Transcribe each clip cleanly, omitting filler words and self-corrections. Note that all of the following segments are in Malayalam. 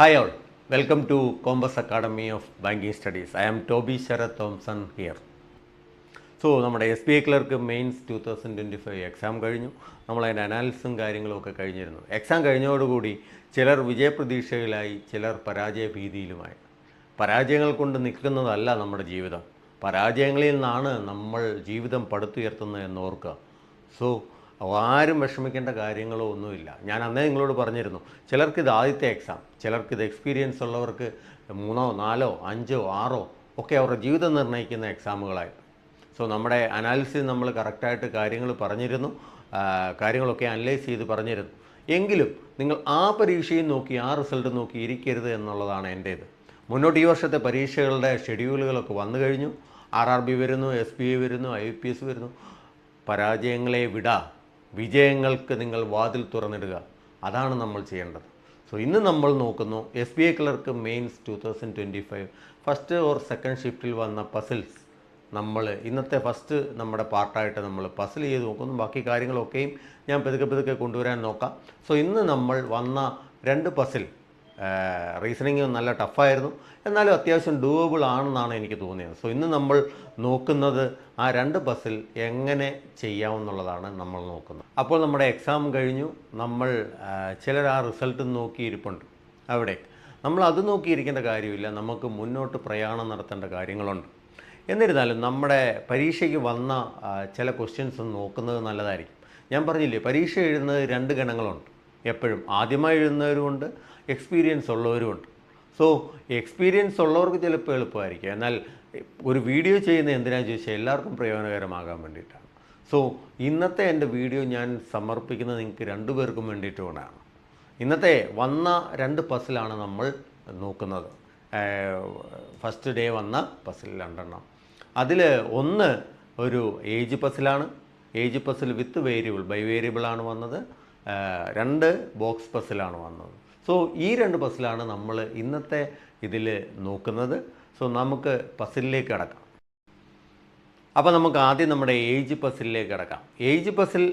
Hi all, welcome to Compass Academy of Banking Studies. I am Toby Sharath Thompson here. നമ്മുടെ S B I clerk mains 2025 exam കഴിഞ്ഞു. നമ്മളതിൻ്റെ അനാലിസും കാര്യങ്ങളുമൊക്കെ കഴിഞ്ഞിരുന്നു. എക്സാം കഴിഞ്ഞതോടുകൂടി ചിലർ വിജയപ്രതീക്ഷയിലായി, ചിലർ പരാജയ ഭീതിയിലുമായി. പരാജയങ്ങൾ കൊണ്ട് നിൽക്കുന്നതല്ല നമ്മുടെ ജീവിതം, പരാജയങ്ങളിൽ നിന്നാണ് നമ്മൾ ജീവിതം പടുത്തുയർത്തുന്നത് എന്ന് ഓർക്കുക. ആരും വിഷമിക്കേണ്ട കാര്യങ്ങളോ ഒന്നുമില്ല. ഞാൻ അന്നേ നിങ്ങളോട് പറഞ്ഞിരുന്നു, ചിലർക്കിത് ആദ്യത്തെ എക്സാം, ചിലർക്കിത് എക്സ്പീരിയൻസ് ഉള്ളവർക്ക് 3, 4, 5, 6 ഒക്കെ അവരുടെ ജീവിതം നിർണ്ണയിക്കുന്ന എക്സാമുകളായി. നമ്മുടെ അനാലിസിസ് നമ്മൾ കറക്റ്റായിട്ട് കാര്യങ്ങൾ പറഞ്ഞിരുന്നു, കാര്യങ്ങളൊക്കെ അനലൈസ് ചെയ്ത് പറഞ്ഞിരുന്നു. എങ്കിലും നിങ്ങൾ ആ പരീക്ഷയും നോക്കി ആ റിസൾട്ട് നോക്കി ഇരിക്കരുത് എന്നുള്ളതാണ് എൻ്റേത്. മുന്നോട്ട് ഈ വർഷത്തെ പരീക്ഷകളുടെ ഷെഡ്യൂളുകളൊക്കെ വന്നു കഴിഞ്ഞു. RRB വരുന്നു, SBI വരുന്നു, IPS വരുന്നു. പരാജയങ്ങളെ വിടാ, വിജയങ്ങൾക്ക് നിങ്ങൾ വാതിൽ തുറന്നിടുക. അതാണ് നമ്മൾ ചെയ്യേണ്ടത്. ഇന്ന് നമ്മൾ നോക്കുന്നു SBI clerk mains 2025 first or second ഷിഫ്റ്റിൽ വന്ന പസിൽസ്. നമ്മൾ ഇന്നത്തെ ഫസ്റ്റ് നമ്മുടെ പാർട്ടായിട്ട് നമ്മൾ പസിൽ ചെയ്ത് നോക്കുന്നു. ബാക്കി കാര്യങ്ങളൊക്കെയും ഞാൻ പതുക്കെ കൊണ്ടുവരാൻ നോക്കാം. ഇന്ന് നമ്മൾ വന്ന 2 പസിൽ റീസണിങ് നല്ല ടഫായിരുന്നു, എന്നാലും അത്യാവശ്യം ഡൂവബിൾ ആണെന്നാണ് എനിക്ക് തോന്നിയത്. ഇന്ന് നമ്മൾ നോക്കുന്നത് ആ 2 പസിൽ എങ്ങനെ ചെയ്യാമെന്നുള്ളതാണ് നമ്മൾ നോക്കുന്നത്. അപ്പോൾ നമ്മുടെ എക്സാം കഴിഞ്ഞു, നമ്മൾ ചിലർ ആ റിസൾട്ട് നോക്കിയിരിപ്പുണ്ട്. അവിടെ നമ്മൾ അത് നോക്കിയിരിക്കേണ്ട കാര്യമില്ല, നമുക്ക് മുന്നോട്ട് പ്രയാണം നടത്തേണ്ട കാര്യങ്ങളുണ്ട്. എന്നിരുന്നാലും നമ്മുടെ പരീക്ഷയ്ക്ക് വന്ന ചില ക്വസ്റ്റ്യൻസ് നോക്കുന്നത് നല്ലതായിരിക്കും. ഞാൻ പറഞ്ഞില്ലേ, പരീക്ഷ എഴുതുന്നത് 2 ഗണങ്ങളുണ്ട്. എപ്പോഴും ആദ്യമായി എഴുതുന്നവരുമുണ്ട്, എക്സ്പീരിയൻസ് ഉള്ളവരുമുണ്ട്. എക്സ്പീരിയൻസ് ഉള്ളവർക്ക് ചിലപ്പോൾ എളുപ്പമായിരിക്കും, എന്നാൽ ഒരു വീഡിയോ ചെയ്യുന്നത് എന്തിനാണെന്ന് ചോദിച്ചാൽ എല്ലാവർക്കും പ്രയോജനകരമാകാൻ വേണ്ടിയിട്ടാണ്. ഇന്നത്തെ എൻ്റെ വീഡിയോ ഞാൻ സമർപ്പിക്കുന്നത് നിങ്ങൾക്ക് 2 പേർക്കും വേണ്ടിയിട്ട് കൊണ്ടാണ്. ഇന്നത്തെ വന്ന 2 പസിലാണ് നമ്മൾ നോക്കുന്നത്. ഫസ്റ്റ് ഡേ വന്ന പസിൽ 2 എണ്ണം. അതിൽ ഒന്ന് ഒരു ഏജ് പസിലാണ്. Age puzzle with variable, by വേരിയബിളാണ് വന്നത്. 2 ബോക്സ് പസിലാണ് വന്നത്. ഈ 2 പസിലാണ് നമ്മൾ ഇന്നത്തെ ഇതിൽ നോക്കുന്നത്. നമുക്ക് പസിലിലേക്ക് കിടക്കാം. അപ്പോൾ നമുക്ക് ആദ്യം നമ്മുടെ ഏജ് പസിലിലേക്ക് കിടക്കാം. ഏജ് പസിൽ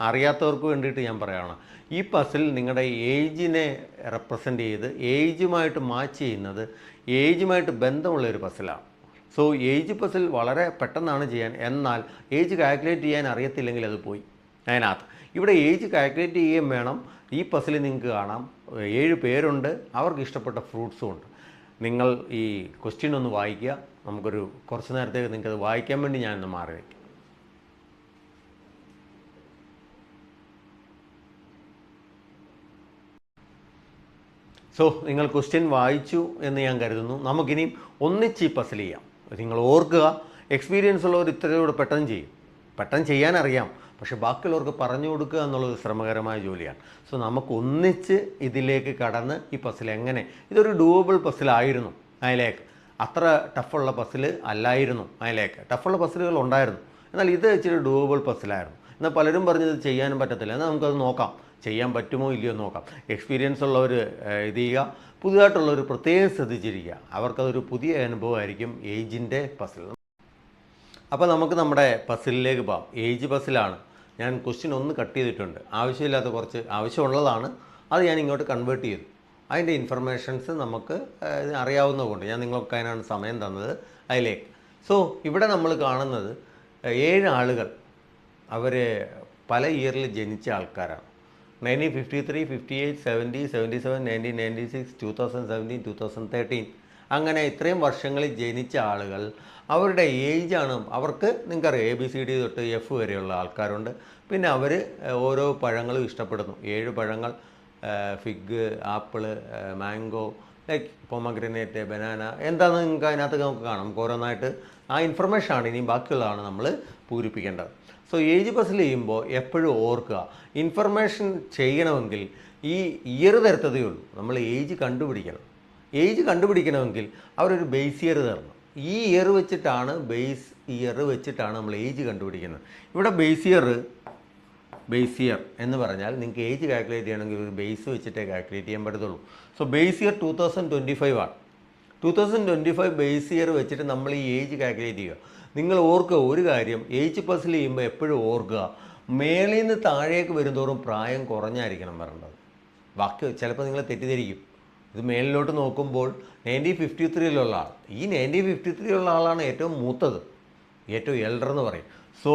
അറിയാത്തവർക്ക് വേണ്ടിയിട്ട് ഞാൻ പറയുകയാണ്, ഈ പസിൽ നിങ്ങളുടെ ഏജിനെ റെപ്രസെൻ്റ് ചെയ്ത് ഏജുമായിട്ട് മാച്ച് ചെയ്യുന്നത് ഏജുമായിട്ട് ബന്ധമുള്ളൊരു പസിലാണ്. ഏജ് പസിൽ വളരെ പെട്ടെന്നാണ് ചെയ്യാൻ, എന്നാൽ ഏജ് കാൽക്കുലേറ്റ് ചെയ്യാൻ അറിയത്തില്ലെങ്കിൽ അത് പോയി. അതിനകത്ത് ഇവിടെ ഏജ് കാൽക്കുലേറ്റ് ചെയ്യുകയും വേണം. ഈ പസിൽ നിങ്ങൾക്ക് കാണാം 7 പേരുണ്ട്, അവർക്ക് ഇഷ്ടപ്പെട്ട ഫ്രൂട്ട്സും ഉണ്ട്. നിങ്ങൾ ഈ ക്വസ്റ്റ്യൻ ഒന്ന് വായിക്കുക. നമുക്കൊരു കുറച്ച് നേരത്തേക്ക് നിങ്ങൾക്കത് വായിക്കാൻ വേണ്ടി ഞാനൊന്ന് മാറി വയ്ക്കും. നിങ്ങൾ ക്വസ്റ്റ്യൻ വായിച്ചു എന്ന് ഞാൻ കരുതുന്നു. നമുക്കിനിയും ഒന്നിച്ച് ഈ പസിൽ ചെയ്യാം. നിങ്ങൾ ഓർക്കുക, എക്സ്പീരിയൻസ് ഉള്ളവർ ഇത്രയോടെ പെട്ടെന്ന് ചെയ്യും. പെട്ടെന്ന് ചെയ്യാനറിയാം, പക്ഷേ ബാക്കിയുള്ളവർക്ക് പറഞ്ഞു കൊടുക്കുക എന്നുള്ളത് ശ്രമകരമായ ജോലിയാണ്. നമുക്ക് ഒന്നിച്ച് ഇതിലേക്ക് കടന്ന് ഈ പസിൽ എങ്ങനെ, ഇതൊരു ഡൂവബിൾ പസിലായിരുന്നു. അതിലേക്ക് അത്ര ടഫുള്ള പസിൽ അല്ലായിരുന്നു. അതിലേക്ക് ടഫുള്ള പസിലുകൾ ഉണ്ടായിരുന്നു, എന്നാൽ ഇത് ഇച്ചിരി ഡൂവബിൾ പസിലായിരുന്നു. എന്നാൽ പലരും പറഞ്ഞത് ചെയ്യാനും പറ്റത്തില്ല. എന്നാൽ നമുക്കത് നോക്കാം, ചെയ്യാൻ പറ്റുമോ ഇല്ലയോ നോക്കാം. എക്സ്പീരിയൻസ് ഉള്ളവർ ഇത് ചെയ്യുക, പുതുതായിട്ടുള്ളവർ പ്രത്യേകം ശ്രദ്ധിച്ചിരിക്കുക. അവർക്കതൊരു പുതിയ അനുഭവമായിരിക്കും ഏജിൻ്റെ പസിൽ. അപ്പോൾ നമുക്ക് നമ്മുടെ പസിലിലേക്ക് പോകാം. ഏജ് പസിലാണ്. ഞാൻ ക്വസ്റ്റ്യൻ ഒന്ന് കട്ട് ചെയ്തിട്ടുണ്ട്, ആവശ്യമില്ലാത്ത കുറച്ച് ആവശ്യമുള്ളതാണ്, അത് ഞാൻ ഇങ്ങോട്ട് കൺവേർട്ട് ചെയ്തു. അതിൻ്റെ ഇൻഫർമേഷൻസ് നമുക്ക് അറിയാവുന്നതുകൊണ്ട് ഞാൻ നിങ്ങൾക്ക് അതിനാണ് സമയം തന്നത്. അതിലേക്ക് ഇവിടെ നമ്മൾ കാണുന്നത് 7 ആളുകൾ, അവർ പല ഇയറിൽ ജനിച്ച ആൾക്കാരാണ്. 1953, 58, 70, 77, 1996, 2017, 2013 അങ്ങനെ ഇത്രയും വർഷങ്ങളിൽ ജനിച്ച ആളുകൾ, അവരുടെ ഏജാണ്. അവർക്ക് നിങ്ങൾക്കറിയാം ABCD തൊട്ട് F വരെയുള്ള ആൾക്കാരുണ്ട്. പിന്നെ അവർ ഓരോ പഴങ്ങളും ഇഷ്ടപ്പെടുന്നു. 7 പഴങ്ങൾ, fig, apple, mango, like pomegranate, banana, എന്താണെന്ന് നിങ്ങൾക്ക് അതിനകത്ത് നമുക്ക് കാണാം. നമുക്ക് ഓരോന്നായിട്ട് ആ ഇൻഫർമേഷനാണ് ഇനിയും ബാക്കിയുള്ളതാണ് നമ്മൾ പൂരിപ്പിക്കേണ്ടത്. ഏജ് പസിൽ ചെയ്യുമ്പോൾ എപ്പോഴും ഓർക്കുക, ഇൻഫർമേഷൻ ചെയ്യണമെങ്കിൽ ഈ ഇയർ തരത്തതേ ഉള്ളൂ. നമ്മൾ ഏജ് കണ്ടുപിടിക്കണം. ഏജ് കണ്ടുപിടിക്കണമെങ്കിൽ അവരൊരു ബേസ് ഇയർ തരണം. ഈ ഇയർ വെച്ചിട്ടാണ്, ബേസ് ഇയർ വെച്ചിട്ടാണ് നമ്മൾ ഏജ് കണ്ടുപിടിക്കുന്നത്. ഇവിടെ ബേസ് ഇയർ എന്ന് പറഞ്ഞാൽ നിങ്ങൾക്ക് ഏജ് കാൽക്കുലേറ്റ് ചെയ്യണമെങ്കിൽ ഒരു ബേസ് വെച്ചിട്ടേ കാൽക്കുലേറ്റ് ചെയ്യാൻ പറ്റത്തുള്ളൂ. ബേസ് ഇയർ 2025 ആണ്. 2025 ബേസ് ഇയർ വെച്ചിട്ട് നമ്മൾ ഈ ഏജ് കാൽക്കുലേറ്റ് ചെയ്യുക. നിങ്ങൾ ഓർക്കുക ഒരു കാര്യം, ഏജ് പസിൽ ചെയ്യുമ്പോൾ എപ്പോഴും ഓർക്കുക, മേളിൽ നിന്ന് താഴേക്ക് വരുന്തോറും പ്രായം കുറഞ്ഞായിരിക്കണം വരേണ്ടത്. ബാക്കി ചിലപ്പോൾ നിങ്ങൾ തെറ്റിദ്ധരിക്കും. ഇത് മേലിലോട്ട് നോക്കുമ്പോൾ 1953 ആൾ. ഈ 1953 ആളാണ് ഏറ്റവും മൂത്തത്, ഏറ്റവും എൽഡർ എന്ന് പറയും. സോ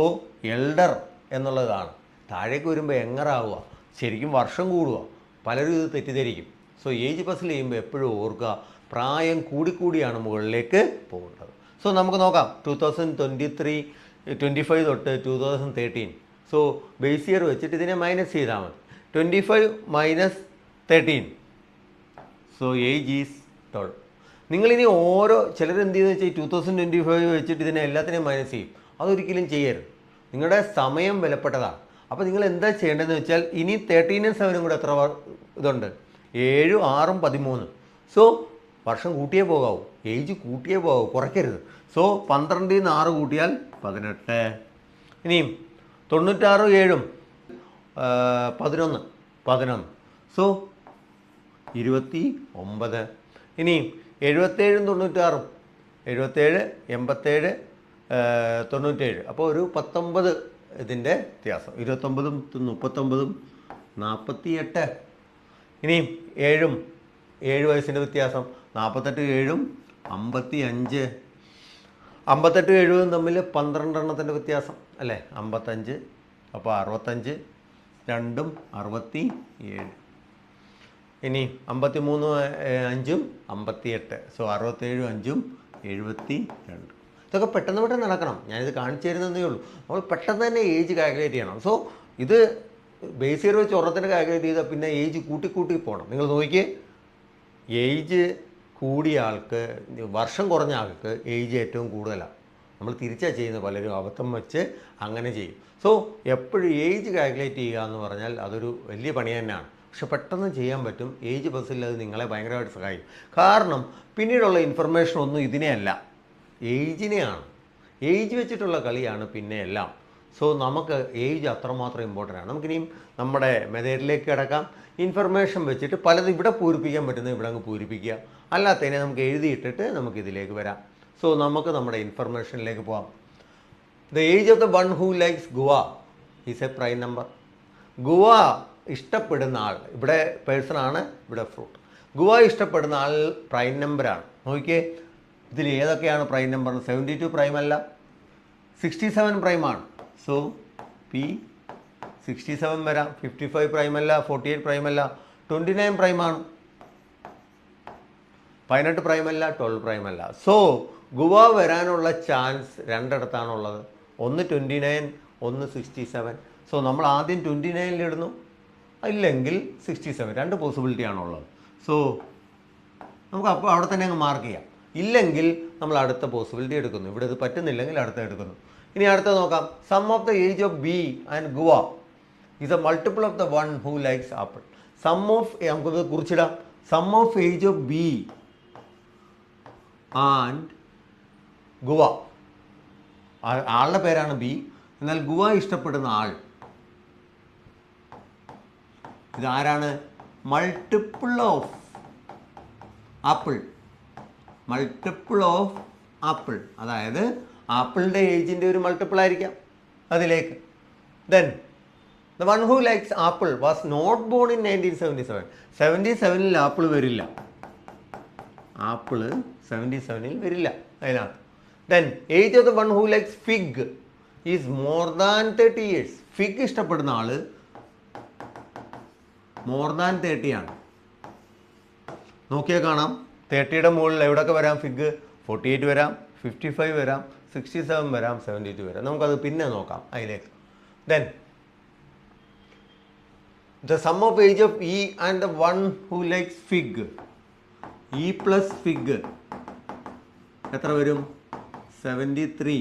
എൽഡർ എന്നുള്ളതാണ്. താഴേക്ക് വരുമ്പോൾ യങ്ങറാവുക, ശരിക്കും വർഷം കൂടുക. പലരും ഇത് തെറ്റിദ്ധരിക്കും. സോ ഏജ് പസിൽ ചെയ്യുമ്പോൾ എപ്പോഴും ഓർക്കുക, പ്രായം കൂടിക്കൂടിയാണ് മുകളിലേക്ക് പോകുന്നത്. സോ നമുക്ക് നോക്കാം 2025 തൊട്ട് 2013. സോ ബേസ് ഇയർ വെച്ചിട്ട് ഇതിനെ മൈനസ് ചെയ്താൽ മതി. 25 മൈനസ് 13. So age is 12. നിങ്ങളിനി ഓരോ ചിലർ എന്ത് ചെയ്യുന്നത് വെച്ചാൽ 2025 വെച്ചിട്ട് ഇതിനെ എല്ലാത്തിനെയും മൈനസ് ചെയ്യും. അതൊരിക്കലും ചെയ്യരുത്. നിങ്ങളുടെ സമയം വിലപ്പെട്ടതാണ്. അപ്പോൾ നിങ്ങൾ എന്താ ചെയ്യേണ്ടതെന്ന് വെച്ചാൽ ഇനി 13ഉം 7ഉം കൂടെ എത്ര ഇതുണ്ട്? 7, 6, 13. സോ വർഷം കൂട്ടിയേ പോകാവൂ, ഏജ് കൂട്ടിയേ പോകാവൂ, കുറയ്ക്കരുത്. സോ 12ൽ നിന്ന് 6 കൂട്ടിയാൽ 18. ഇനിയും 96, 7, 11. സോ 29. ഇനിയും 77, 96, 77, 87, 97. അപ്പോൾ ഒരു 19 ഇതിൻ്റെ വ്യത്യാസം. 29, 39, 48. ഇനിയും 7 വയസ്സിൻ്റെ വ്യത്യാസം. 48, 7, 55. 58, 70 തമ്മിൽ 12 എണ്ണത്തിൻ്റെ വ്യത്യാസം അല്ലേ? 55. അപ്പോൾ 65, 2, 67. ഇനി 53, 5, 58. സോ 67, 5, 72. ഇതൊക്കെ പെട്ടെന്ന് നടക്കണം. ഞാനിത് കാണിച്ചു തരുന്നതേ ഉള്ളൂ. നമ്മൾ പെട്ടെന്ന് തന്നെ ഏജ് കാൽക്കുലേറ്റ് ചെയ്യണം. സോ ഇത് ബേസ് ഇയർ വെച്ച് ഒരെണ്ണത്തിന് കാൽക്കുലേറ്റ് ചെയ്താൽ പിന്നെ ഏജ് കൂട്ടി പോകണം. നിങ്ങൾ നോക്കിയേ, ഏജ് കൂടിയ ആൾക്ക്, വർഷം കുറഞ്ഞ ആൾക്ക് ഏജ് ഏറ്റവും കൂടുതലാണ്. നമ്മൾ തിരിച്ചാണ് ചെയ്യുന്നത്. പലരും അബദ്ധം വെച്ച് അങ്ങനെ ചെയ്യും. സോ എപ്പോഴും ഏജ് കാൽക്കുലേറ്റ് ചെയ്യുക എന്ന് പറഞ്ഞാൽ അതൊരു വലിയ പണി തന്നെയാണ്. പക്ഷെ പെട്ടെന്ന് ചെയ്യാൻ പറ്റും. ഏജ് ബസ്സിൽ അത് നിങ്ങളെ ഭയങ്കരമായിട്ട് സഹായിക്കും. കാരണം പിന്നീടുള്ള ഇൻഫർമേഷൻ ഒന്നും ഇതിനെയല്ല, ഏജിനെയാണ്. ഏജ് വെച്ചിട്ടുള്ള കളിയാണ് പിന്നെ എല്ലാം. സോ നമുക്ക് ഏജ് അത്രമാത്രം ഇമ്പോർട്ടൻ്റ് ആണ്. നമുക്കിനിയും നമ്മുടെ മെത്തേഡിലേക്ക് കിടക്കാം. ഇൻഫർമേഷൻ വെച്ചിട്ട് പലതും ഇവിടെ പൂരിപ്പിക്കാൻ പറ്റുന്നത് ഇവിടെ അങ്ങ് പൂരിപ്പിക്കുക, അല്ലാത്തതിനെ നമുക്ക് എഴുതിയിട്ടിട്ട് നമുക്കിതിലേക്ക് വരാം. സോ നമുക്ക് നമ്മുടെ ഇൻഫർമേഷനിലേക്ക് പോകാം. The age of the one who likes guava is A prime number. Guava ഇഷ്ടപ്പെടുന്ന ആൾ, ഇവിടെ പേഴ്സൺ ആണ്, ഇവിടെ ഫ്രൂട്ട്. ഗുവ ഇഷ്ടപ്പെടുന്ന ആൾ പ്രൈം നമ്പറാണ്. നോക്കിയേ, ഇതിൽ ഏതൊക്കെയാണ് പ്രൈം നമ്പർ? 72 പ്രൈം അല്ല, 67 പ്രൈമാണ്. സോ പി 67 വരാം. 55 പ്രൈം അല്ല, 48 പ്രൈം അല്ല, 29 പ്രൈമാണ്. 18 പ്രൈം അല്ല, 12 പ്രൈം അല്ല. സോ ഗുവ വരാനുള്ള ചാൻസ് രണ്ടിടത്താണുള്ളത്. ഒന്ന് 29, ഒന്ന് 67. സോ നമ്മൾ ആദ്യം 29 ഇടുന്നു, ഇല്ലെങ്കിൽ 67. 2 പോസിബിലിറ്റി ആണുള്ളത്. സോ നമുക്ക് അപ്പോൾ അവിടെ തന്നെ അങ്ങ് മാർക്ക് ചെയ്യാം. ഇല്ലെങ്കിൽ നമ്മൾ അടുത്ത പോസിബിലിറ്റി എടുക്കുന്നു. ഇവിടെ ഇത് പറ്റുന്നില്ലെങ്കിൽ അടുത്ത എടുക്കുന്നു. ഇനി അടുത്ത നോക്കാം. Sum of the age of B and guava is a multiple of the one who likes apple. Sum of, നമുക്കത് കുറിച്ചിടാം. Sum of age of B and guava. ആളുടെ പേരാണ് ബി, എന്നാൽ ഗുവ ഇഷ്ടപ്പെടുന്ന ആൾ ഇതാരാണ്? Multiple of apple. Multiple of apple, അതായത് ആപ്പിളിൻ്റെ ഏജിൻ്റെ ഒരു മൾട്ടിപ്പിൾ ആയിരിക്കാം അതിലേക്ക്. Then the one who likes apple was not born in 1977. 77 apple വരില്ല. ആപ്പിൾ 77 വരില്ല അതിനകത്ത്. Then age of the one who likes fig is more than 30 years. Fig ഇഷ്ടപ്പെടുന്ന ആൾ മോർ ദാൻ 30 ആണ്. നോക്കിയാൽ കാണാം, 30യുടെ മുകളിൽ എവിടെയൊക്കെ വരാം? ഫിഗ് 48 വരാം, 55 വരാം, 67 വരാം, 72 വരാം. നമുക്കത് പിന്നെ നോക്കാം അതിലേക്ക്. Then the sum of age of E and the one who likes fig, E plus fig എത്ര വരും? 73.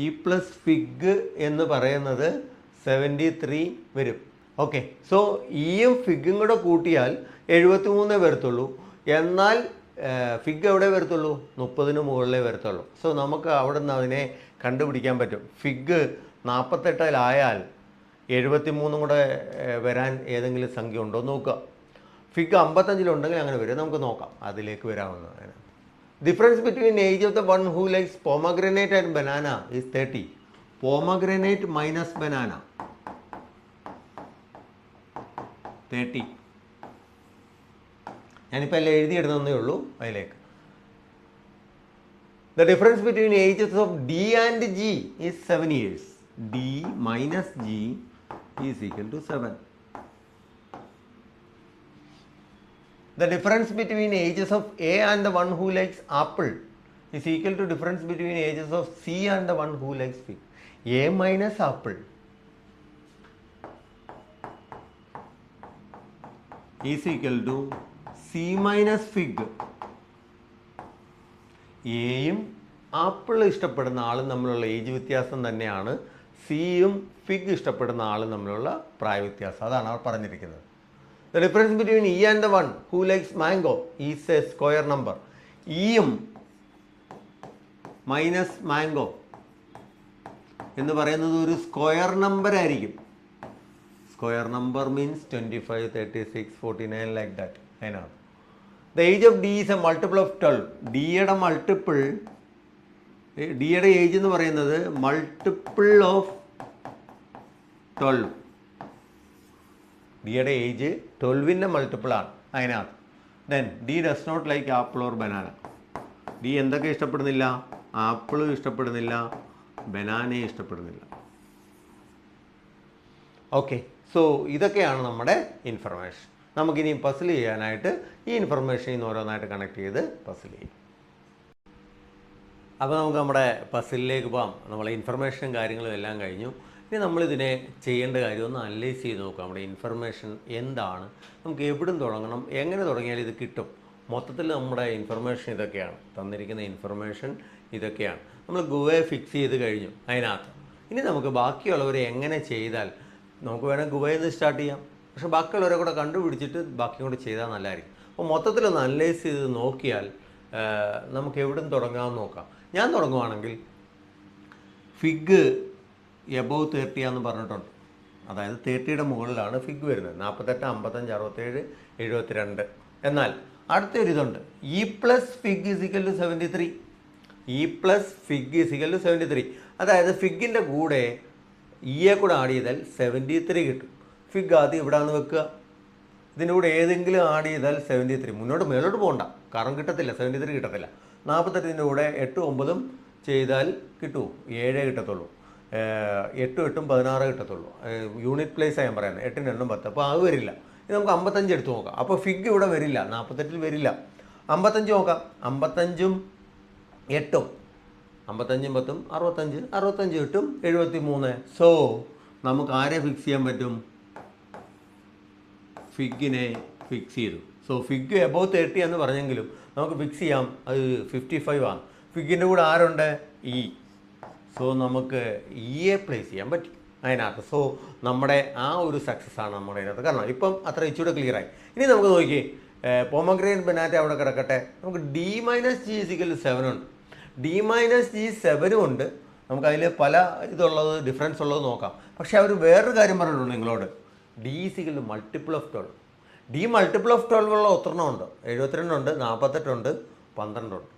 ഇ പ്ലസ് ഫിഗ് എന്ന് പറയുന്നത് 73 വരും. ഓക്കെ, സോ ഇയും ഫിഗും കൂടെ കൂട്ടിയാൽ 73 വരത്തുള്ളൂ. എന്നാൽ ഫിഗ് എവിടെ വരത്തുള്ളൂ? 30 മുകളിലേ വരത്തുള്ളൂ. സോ നമുക്ക് അവിടെ നിന്ന് അതിനെ കണ്ടുപിടിക്കാൻ പറ്റും. ഫിഗ് 48 73 കൂടെ വരാൻ ഏതെങ്കിലും സംഖ്യ ഉണ്ടോ നോക്കുക. ഫിഗ് 55 അങ്ങനെ വരും. നമുക്ക് നോക്കാം, അതിലേക്ക് വരാവുന്നതാണ്. Difference between age of the one who likes pomegranate and banana is 30. Pomegranate minus banana 30. ഞാനിപ്പോൾ എല്ലാം എഴുതിയിടുന്നേ ഉള്ളൂ അതിലേക്ക്. The difference between ages of D and G is 7 years. D minus G is equal to 7. The difference between ages of A and the one who likes apple is equal to difference between ages of C and the one who likes fig. A minus apple is equal to C minus fig. എയും ആപ്പിൾ ഇഷ്ടപ്പെടുന്ന ആളും തമ്മിലുള്ള ഏജ് വ്യത്യാസം തന്നെയാണ് സിയും ഫിഗ് ഇഷ്ടപ്പെടുന്ന ആളും തമ്മിലുള്ള പ്രായ വ്യത്യാസം. അതാണ് അവർ പറഞ്ഞിരിക്കുന്നത്. The difference between E and the one who likes mango is a square number. ഇയും മൈനസ് മാംഗോ എന്ന് പറയുന്നത് ഒരു സ്ക്വയർ നമ്പർ ആയിരിക്കും. Square number means 25, 36, 49 like that. അതിനാണ് the age of D is a multiple of 12. ഡിയുടെ മൾട്ടിപ്പിൾ, ഡിയുടെ ഏജ് എന്ന് പറയുന്നത് മൾട്ടിപ്പിൾ ഓഫ് 12. ഡിയുടെ ഏജ് 12ൻ്റെ മൾട്ടിപ്പിളാണ് അതിനകത്ത്. Then D does not like apple or banana. D എന്തൊക്കെ ഇഷ്ടപ്പെടുന്നില്ല? ആപ്പിളും ഇഷ്ടപ്പെടുന്നില്ല, ബനാനയും ഇഷ്ടപ്പെടുന്നില്ല. ഓക്കെ, സോ ഇതൊക്കെയാണ് നമ്മുടെ ഇൻഫർമേഷൻ. നമുക്കിനി പസിൽ ചെയ്യാനായിട്ട് ഈ ഇൻഫർമേഷൻ ഇന്ന് ഓരോന്നായിട്ട് കണക്ട് ചെയ്ത് പസിൽ ചെയ്യും. അപ്പോൾ നമുക്ക് നമ്മുടെ പസിലിലേക്ക് പോകാം. നമ്മളെ ഇൻഫർമേഷനും കാര്യങ്ങളും എല്ലാം കഴിഞ്ഞു. ഇനി നമ്മളിതിനെ ചെയ്യേണ്ട കാര്യം ഒന്ന് അനലൈസ് ചെയ്ത് നോക്കാം. നമ്മുടെ ഇൻഫർമേഷൻ എന്താണ്, നമുക്ക് എവിടും തുടങ്ങണം, എങ്ങനെ തുടങ്ങിയാൽ ഇത് കിട്ടും. മൊത്തത്തിൽ നമ്മുടെ ഇൻഫർമേഷൻ ഇതൊക്കെയാണ്, തന്നിരിക്കുന്ന ഇൻഫർമേഷൻ ഇതൊക്കെയാണ്. നമ്മൾ ഗുവയെ ഫിക്സ് ചെയ്ത് കഴിഞ്ഞു അതിനകത്ത്. ഇനി നമുക്ക് ബാക്കിയുള്ളവരെ എങ്ങനെ ചെയ്താൽ, നമുക്ക് വേണമെങ്കിൽ ഗുവയിൽ നിന്ന് സ്റ്റാർട്ട് ചെയ്യാം, പക്ഷേ ബാക്കിയുള്ളവരെ കൂടെ കണ്ടുപിടിച്ചിട്ട് ബാക്കിയും കൂടെ ചെയ്താൽ നല്ലതായിരിക്കും. അപ്പോൾ മൊത്തത്തിലൊന്ന് അനലൈസ് ചെയ്ത് നോക്കിയാൽ നമുക്ക് എവിടും തുടങ്ങാമെന്ന് നോക്കാം. ഞാൻ തുടങ്ങുവാണെങ്കിൽ ഫിഗ് എബോവ് 30 എന്ന് പറഞ്ഞിട്ടുണ്ട്. അതായത് 30യുടെ മുകളിലാണ് ഫിഗ് വരുന്നത്. 48, 55, 67, 72. എന്നാൽ അടുത്തൊരിതുണ്ട്, E plus fig is equal to 73. E plus fig is equal to 73. അതായത് ഫിഗിൻ്റെ കൂടെ ഇയെ കൂടെ ആഡ് ചെയ്താൽ 73 കിട്ടും. ഫിഗ് ആദ്യം ഇവിടെ നിന്ന് വെക്കുക, ഇതിൻ്റെ കൂടെ ഏതെങ്കിലും ആഡ് ചെയ്താൽ 73. മുന്നോട്ട് മേലോട്ട് പോകണ്ട, കാരണം കിട്ടത്തില്ല, 73 കിട്ടത്തില്ല. 48ൻ്റെ കൂടെ 8, 9 ചെയ്താൽ കിട്ടുമോ? 7 കിട്ടത്തുള്ളൂ. 8, 8, 16 കിട്ടത്തുള്ളൂ. യൂണിറ്റ് പ്ലേസാണ് ഞാൻ പറയുന്നത്. 8, 2, 10. അപ്പോൾ അത് വരില്ല. ഇനി നമുക്ക് 55 എടുത്ത് നോക്കാം. അപ്പോൾ ഫിഗ് ഇവിടെ വരില്ല, 48 വരില്ല. 55 നോക്കാം. 55ഉം 8ഉം 55ഉം 10ഉം 65, 65 കിട്ടും 73. സോ നമുക്ക് ആരെ ഫിക്സ് ചെയ്യാൻ പറ്റും? ഫിഗിനെ ഫിക്സ് ചെയ്തു. സോ ഫിഗ് എബോവ് 30 എന്ന് പറഞ്ഞെങ്കിലും നമുക്ക് ഫിക്സ് ചെയ്യാം, അത് 55 ആണ്. ഫിഗിൻ്റെ കൂടെ ആരുണ്ട്? ഇ. സോ നമുക്ക് ഇയെ പ്ലേസ് ചെയ്യാൻ പറ്റും അതിനകത്ത്. സോ നമ്മുടെ ആ ഒരു സക്സസ് ആണ് നമ്മുടെ അതിനകത്ത്. കാരണം ഇപ്പം അത്ര ഇച്ചിരി ക്ലിയറായി. ഇനി നമുക്ക് നോക്കി, പോമഗ്രനേറ്റ് ബനാന അവിടെ കിടക്കട്ടെ. നമുക്ക് ഡി മൈനസ് ജി ഇസിക്കൽ 7 ഉണ്ട്. ഡി മൈനസ് ജി 7 ഉണ്ട്. നമുക്കതിൽ പല ഇതുള്ളത്, ഡിഫറൻസ് ഉള്ളത് നോക്കാം. പക്ഷേ അവർ വേറൊരു കാര്യം പറഞ്ഞിട്ടുണ്ട് നിങ്ങളോട്, D is equal multiple of 12. D multiple of 12 ഉള്ള ഒത്തെണ്ണം ഉണ്ട്. 72 ഉണ്ട്, 48 ഉണ്ട്, 12 ഉണ്ട്.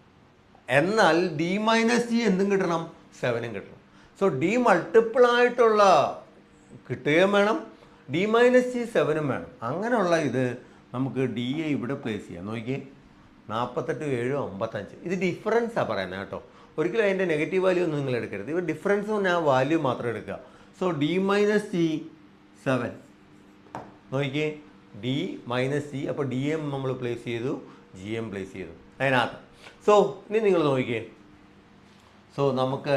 എന്നാൽ ഡി മൈനസ് ജി എന്തും കിട്ടണം? 7 കിട്ടണം. സോ ഡി മൾട്ടിപ്പിളായിട്ടുള്ള കിട്ടുകയും വേണം, ഡി മൈനസ് ജി 7 വേണം. അങ്ങനെയുള്ള ഇത് നമുക്ക് ഡി എ ഇവിടെ പ്ലേസ് ചെയ്യാം. നോക്കിയേ, 48, 7, 55. ഇത് ഡിഫറൻസാണ് പറയുന്നത് കേട്ടോ. ഒരിക്കലും അതിൻ്റെ നെഗറ്റീവ് വാല്യൂ ഒന്നും നിങ്ങൾ എടുക്കരുത്. ഇവ ഡിഫറൻസും ഞാൻ വാല്യൂ മാത്രം എടുക്കുക. So D minus G 7. നോക്കിയേ, ഡി മൈനസ് ജി. അപ്പോൾ ഡി എം നമ്മൾ പ്ലേസ് ചെയ്തു, ജി എം പ്ലേസ് ചെയ്തു അതിനകത്ത്. സോ ഇനി നിങ്ങൾ നോക്കിയേ, സോ നമുക്ക്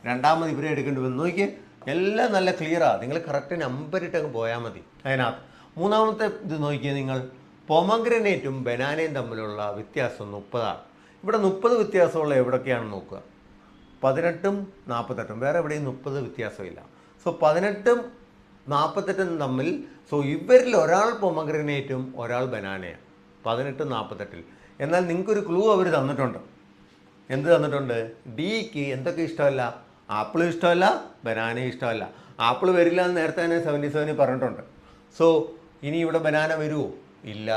രണ്ടാമത് ഇവരെ എടുക്കേണ്ടി വന്നു. നോക്കിയേ, എല്ലാം നല്ല ക്ലിയറാണ്. നിങ്ങൾ കറക്റ്റ് നമ്പർ ഇട്ടങ്ങ് പോയാൽ മതി അതിനകത്ത്. മൂന്നാമത്തെ ഇത് നോക്കിയേ നിങ്ങൾ, പൊമഗ്രനേറ്റും ബനാനയും തമ്മിലുള്ള വ്യത്യാസം 30ആണ്. ഇവിടെ 30 വ്യത്യാസമുള്ള എവിടെയൊക്കെയാണെന്ന് നോക്കുക. 18ഉം 48ഉം, വേറെ എവിടെയും 30 വ്യത്യാസമില്ല. സോ 18ഉം 48ഉം തമ്മിൽ, സോ ഇവരിൽ ഒരാൾ പൊമഗ്രനേറ്റും ഒരാൾ ബനാനയാണ്, 18, 48. എന്നാൽ നിങ്ങൾക്കൊരു ക്ലൂ അവർ തന്നിട്ടുണ്ട്. എന്ത് തന്നിട്ടുണ്ട്? ഡിക്ക് എന്തൊക്കെ ഇഷ്ടമല്ല? ആപ്പിളും ഇഷ്ടമല്ല, ബനാനയും ഇഷ്ടമല്ല. ആപ്പിൾ വരില്ല എന്ന് നേരത്തെ തന്നെ 77 പറഞ്ഞിട്ടുണ്ട്. സോ ഇനി ഇവിടെ ബനാന വരുമോ? ഇല്ല.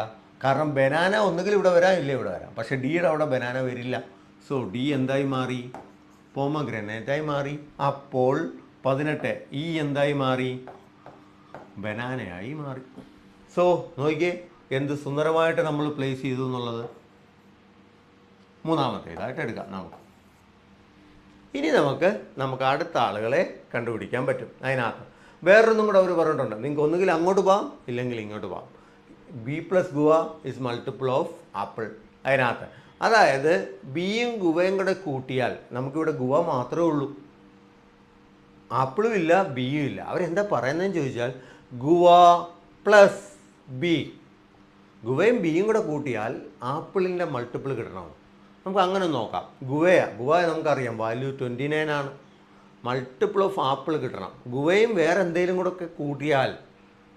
കാരണം ബനാന ഒന്നുകിൽ ഇവിടെ വരാം, ഇല്ല ഇവിടെ വരാം. പക്ഷേ ഡിയുടെ അവിടെ ബനാന വരില്ല. സോ ഡി എന്തായി മാറി? പൊമഗ്രനേറ്റായി മാറി. അപ്പോൾ 18 ഈ എന്തായി മാറി? ബനാനയായി മാറി. സോ നോക്കിയേ, എന്ത് സുന്ദരമായിട്ട് നമ്മൾ പ്ലേസ് ചെയ്തു എന്നുള്ളത് മൂന്നാമത്തേതായിട്ട് എടുക്കാം നമുക്ക്. ഇനി നമുക്ക് അടുത്ത ആളുകളെ കണ്ടുപിടിക്കാൻ പറ്റും. അതിനകത്ത് വേറൊന്നും കൂടെ അവർ പറഞ്ഞിട്ടുണ്ട്, നിങ്ങൾക്ക് ഒന്നുകിൽ അങ്ങോട്ട് പോകാം ഇല്ലെങ്കിൽ ഇങ്ങോട്ട് പോകാം. B plus guava is multiple of apple. അതിനകത്ത് അതായത് ബിയും ഗുവയും കൂടെ കൂട്ടിയാൽ നമുക്കിവിടെ ഗുവ മാത്രമേ ഉള്ളൂ, ആപ്പിളും ഇല്ല ബിയും ഇല്ല. അവരെന്താ പറയുന്നതെന്ന് ചോദിച്ചാൽ ഗുവ പ്ലസ് ബി, ഗുവയും ബിയും കൂടെ കൂട്ടിയാൽ ആപ്പിളിൻ്റെ മൾട്ടിപ്പിൾ കിട്ടണം. നമുക്ക് അങ്ങനെ നോക്കാം. ഗുവ നമുക്കറിയാം വാല്യൂ 29 ആണ്. മൾട്ടിപ്പിൾ ഓഫ് ആപ്പിൾ കിട്ടണം. ഗുവയും വേറെ എന്തെങ്കിലും കൂടെ ഒക്കെ കൂട്ടിയാൽ,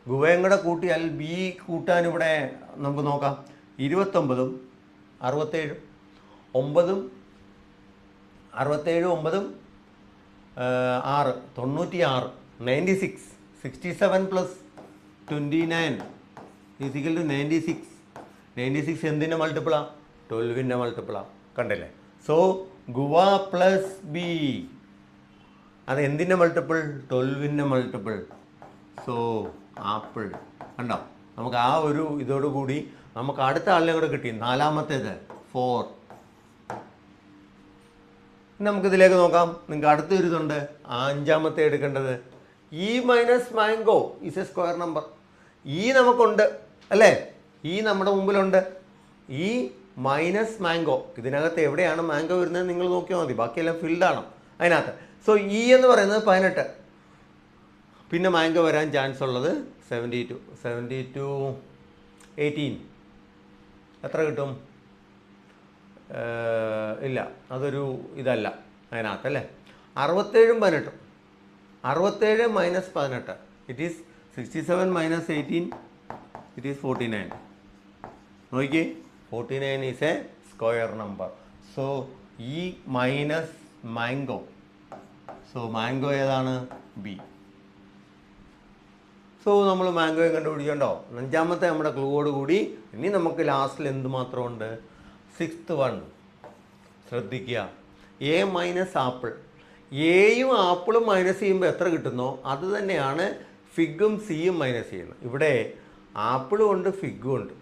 ഗുവയും കൂടെ കൂട്ടിയാൽ ബി കൂട്ടാൻ ഇവിടെ നമുക്ക് നോക്കാം. 29ഉം 67, 9ഉം 67, 9ഉം 6, 96, 96, 67 പ്ലസ് 29 ഈസിക്കൽ ടു 96. 96 എന്തിൻ്റെ മൾട്ടിപ്പിളാണ്? 12ൻ്റെ മൾട്ടിപ്പിളാണ്. കണ്ടില്ലേ? സോ ഗുവ പ്ലസ് ബി അത് എന്തിൻ്റെ മൾട്ടിപ്പിൾ? 12ൻ്റെ മൾട്ടിപ്പിൾ. So apple. കണ്ടോ? നമുക്ക് ആ ഒരു ഇതോടുകൂടി നമുക്ക് അടുത്ത ആളിനെ കൂടെ കിട്ടി. നാലാമത്തേത് 4. നമുക്കിതിലേക്ക് നോക്കാം. നിങ്ങൾക്ക് അടുത്തൊരു ഇതുണ്ട്, അഞ്ചാമത്തെ എടുക്കേണ്ടത്. E minus mango is a square number. ഈ നമുക്കുണ്ട് അല്ലേ? ഈ നമ്മുടെ മുമ്പിലുണ്ട്. ഈ മൈനസ് മാംഗോ, ഇതിനകത്ത് എവിടെയാണ് മാംഗോ വരുന്നത് നിങ്ങൾ നോക്കിയാൽ മതി, ബാക്കിയെല്ലാം ഫിൽഡാണ് അതിനകത്ത്. സോ ഇ എന്ന് പറയുന്നത് 18. പിന്നെ മാംഗോ വരാൻ ചാൻസ് ഉള്ളത് 72. 72 18 എത്ര കിട്ടും? ഇല്ല, അതൊരു ഇതല്ല അതിനകത്തല്ലേ. 67ഉം 18ഉം. 67 minus 18 it is 67 minus 18 it is 49. നോക്കിയേ, 49 is a square number. So ഈ മൈനസ് മാംഗോ, സോ മാംഗോ ഏതാണ്? ബി. സോ നമ്മൾ മാംഗോയെ കണ്ടുപിടിക്കണ്ടോ? അഞ്ചാമത്തെ നമ്മുടെ ക്ലൂവോട് കൂടി. ഇനി നമുക്ക് ലാസ്റ്റിൽ എന്ത് മാത്രമുണ്ട്? 6th വൺ ശ്രദ്ധിക്കുക. A minus apple. എയും ആപ്പിളും മൈനസ് ചെയ്യുമ്പോൾ എത്ര കിട്ടുന്നോ അത് തന്നെയാണ് ഫിഗും സിയും മൈനസ് ചെയ്യുന്നത്. ഇവിടെ ആപ്പിളും ഉണ്ട് ഫിഗും ഉണ്ട്.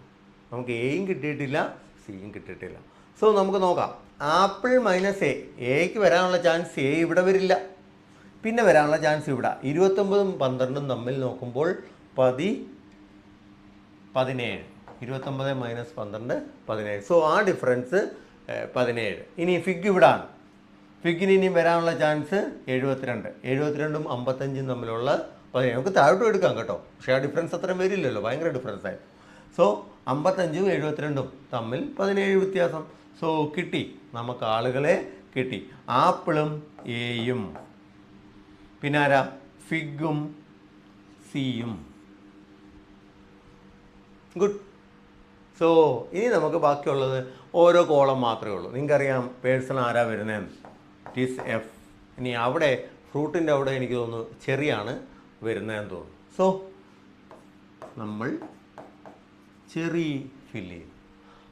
നമുക്ക് എയും കിട്ടിയിട്ടില്ല സിയും കിട്ടിയിട്ടില്ല. സോ നമുക്ക് നോക്കാം. ആപ്പിൾ മൈനസ് എക്ക് വരാനുള്ള ചാൻസ് എ ഇവിടെ വരില്ല, പിന്നെ വരാനുള്ള ചാൻസ് ഇവിടെ. 29ഉം 12ഉം തമ്മിൽ നോക്കുമ്പോൾ 17. 29 മൈനസ് 12 17. സോ ആ ഡിഫറൻസ് 17. ഇനി ഫിഗ് ഇവിടാണ്. ഫിഗിന് ഇനിയും വരാനുള്ള ചാൻസ് 72. 72ഉം 55ഉം തമ്മിലുള്ള 17. നമുക്ക് താഴോട്ടും എടുക്കാം കേട്ടോ, പക്ഷേ ആ ഡിഫറൻസ് അത്രയും വരില്ലല്ലോ, ഭയങ്കര ഡിഫറൻസ് ആയി. സോ 55ഉം 72ഉം തമ്മിൽ 17 വ്യത്യാസം. സോ കിട്ടി, നമുക്ക് ആളുകളെ കിട്ടി. ആപ്പിളും എയും, പിന്നെ ആരാ? ഫിഗും സിയും. ഗുഡ്. സോ ഇനി നമുക്ക് ബാക്കിയുള്ളത് ഓരോ കോളം മാത്രമേ ഉള്ളൂ. നിങ്ങൾക്കറിയാം പേഴ്സൺ ആരാ വരുന്നതെന്ന്. It is F. ഇനി അവിടെ ഫ്രൂട്ടിൻ്റെ അവിടെ എനിക്ക് തോന്നുന്നു ചെറിയാണ് വരുന്നതെന്ന് തോന്നുന്നു. സോ നമ്മൾ ചെറി ഫില്ല് ചെയ്യും.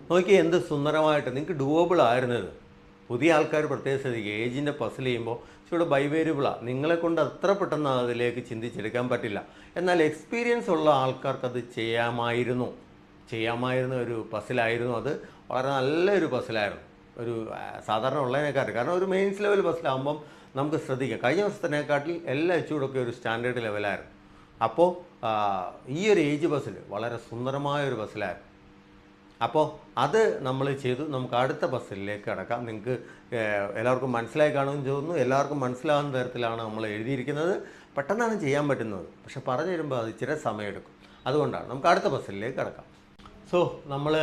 നോക്കിയാൽ എന്ത് സുന്ദരമായിട്ട് നിങ്ങൾക്ക് ഡൂവബിൾ ആയിരുന്നത്. പുതിയ ആൾക്കാർ പ്രത്യേക ശ്രദ്ധിക്കുക. ഏജിൻ്റെ പസിൽ ചെയ്യുമ്പോൾ ഇവിടെ ബൈ വേരിയബിളാണ്. നിങ്ങളെ കൊണ്ട് അത്ര പെട്ടെന്ന് അതിലേക്ക് ചിന്തിച്ചെടുക്കാൻ പറ്റില്ല. എന്നാൽ എക്സ്പീരിയൻസ് ഉള്ള ആൾക്കാർക്ക് അത് ചെയ്യാമായിരുന്ന ഒരു പസിലായിരുന്നു. അത് വളരെ നല്ലൊരു പസിലായിരുന്നു, ഒരു സാധാരണ ഉള്ളതിനെക്കാട്ടും. കാരണം ഒരു മെയിൻസ് ലെവൽ പസിലാകുമ്പം നമുക്ക് ശ്രദ്ധിക്കാം. കഴിഞ്ഞ വർഷത്തിനെക്കാട്ടിൽ എല്ലാ എച്ചൂടൊക്കെ ഒരു സ്റ്റാൻഡേർഡ് ലെവലായിരുന്നു. അപ്പോൾ ഈ ഒരു ഏജ് പസിൽ വളരെ സുന്ദരമായൊരു പസിലായിരുന്നു. അപ്പോൾ അത് നമ്മൾ ചെയ്തു. നമുക്ക് അടുത്ത പസിലിലേക്ക് കടക്കാം. നിങ്ങൾക്ക് എല്ലാവർക്കും മനസ്സിലായി കാണുമെന്ന് തോന്നുന്നു. എല്ലാവർക്കും മനസ്സിലാകുന്ന തരത്തിലാണ് നമ്മൾ എഴുതിയിരിക്കുന്നത്. പെട്ടെന്നാണ് ചെയ്യാൻ പറ്റുന്നത്, പക്ഷെ പറഞ്ഞു തരുമ്പോൾ അത് ഇച്ചിരി സമയമെടുക്കും. അതുകൊണ്ടാണ്. നമുക്ക് അടുത്ത പസിലിലേക്ക് കടക്കാം. സോ നമ്മൾ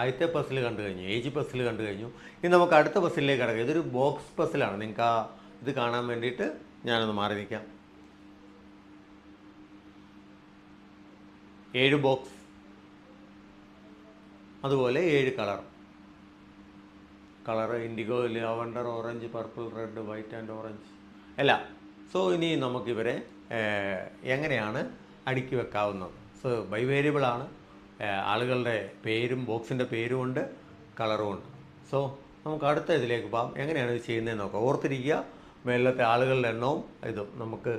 ആദ്യത്തെ പസിൽ കണ്ടു കഴിഞ്ഞു, ഏജ് പസിൽ കണ്ടു കഴിഞ്ഞു. ഇനി നമുക്ക് അടുത്ത പസിലിലേക്ക് കടക്കാം. ഇതൊരു ബോക്സ് പസിലാണ്. നിങ്ങൾക്ക് ആ ഇത് കാണാൻ വേണ്ടിയിട്ട് ഞാനൊന്ന് മാറി നിൽക്കാം. 7 ബോക്സ്, അതുപോലെ 7 colour IndiGo, lavender, orange, purple, red, white and orange എല്ലാം. സോ ഇനി നമുക്കിവരെ എങ്ങനെയാണ് അടുക്കി വെക്കാവുന്നത്? സോ ബൈ വേരിയബിളാണ്. ആളുകളുടെ പേരും ബോക്സിൻ്റെ പേരും ഉണ്ട്, കളറും ഉണ്ട്. സോ നമുക്ക് അടുത്ത ഇതിലേക്ക് പോകാം. എങ്ങനെയാണ് ഇത് ചെയ്യുന്നതെന്ന് നോക്കാം. ഓർത്തിരിക്കുക, മേലത്തെ ആളുകളുടെ എണ്ണവും ഇതും നമുക്ക്.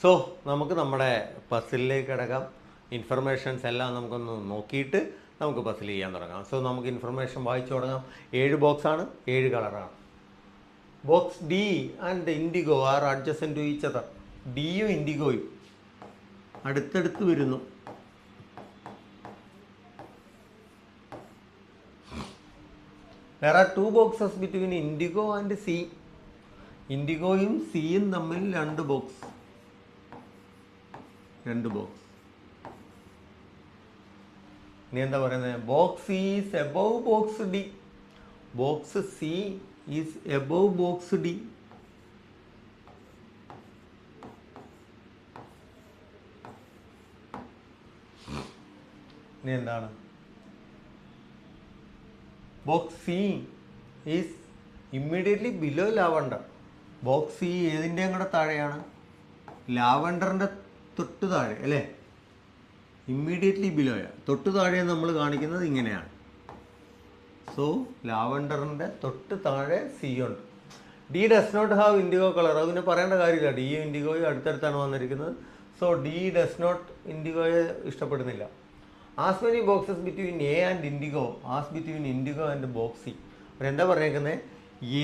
സോ നമുക്ക് നമ്മുടെ പസിലിലേക്ക് കിടക്കാം. ഇൻഫർമേഷൻസ് എല്ലാം നമുക്കൊന്ന് നോക്കിയിട്ട് നമുക്ക് പസിൽ ചെയ്യാൻ തുടങ്ങാം. സോ നമുക്ക് ഇൻഫർമേഷൻ വായിച്ചു തുടങ്ങാം. 7 ബോക്സാണ്, 7 കളറാണ്. Box D and indigo are adjacent to each other. ഡിയും ഇൻഡിഗോയും അടുത്തടുത്ത് വരുന്നു. There are 2 boxes between indigo and C. ഇൻഡിഗോയും സിയും തമ്മിൽ 2 ബോക്സ്. ഇനി എന്താ പറയുന്നത്? Box C is above box D. Box C is above box D. ഇനി എന്താണ്? Box C is immediately below lavender. Box C ഏതിൻ്റെയും കൂടെ താഴെയാണ്? ലാവണ്ടറിൻ്റെ തൊട്ട് താഴെ അല്ലേ? ഇമ്മീഡിയറ്റ്ലി ബിലോയാണ്. തൊട്ട് താഴെ നമ്മൾ കാണിക്കുന്നത് ഇങ്ങനെയാണ്. സോ ലാവണ്ടറിൻ്റെ തൊട്ട് താഴെ സി ഉണ്ട്. D does not have indigo colour. അതിന് പറയേണ്ട കാര്യമില്ല. ഡിയും ഇൻഡിഗോയും അടുത്തടുത്താണ് വന്നിരിക്കുന്നത്. സോ ഡി ഡസ് നോട്ട് ഇൻഡിഗോയെ ഇഷ്ടപ്പെടുന്നില്ല. As many boxes between A and indigo as between indigo and box C. അവരെന്താ പറഞ്ഞേക്കുന്നത്?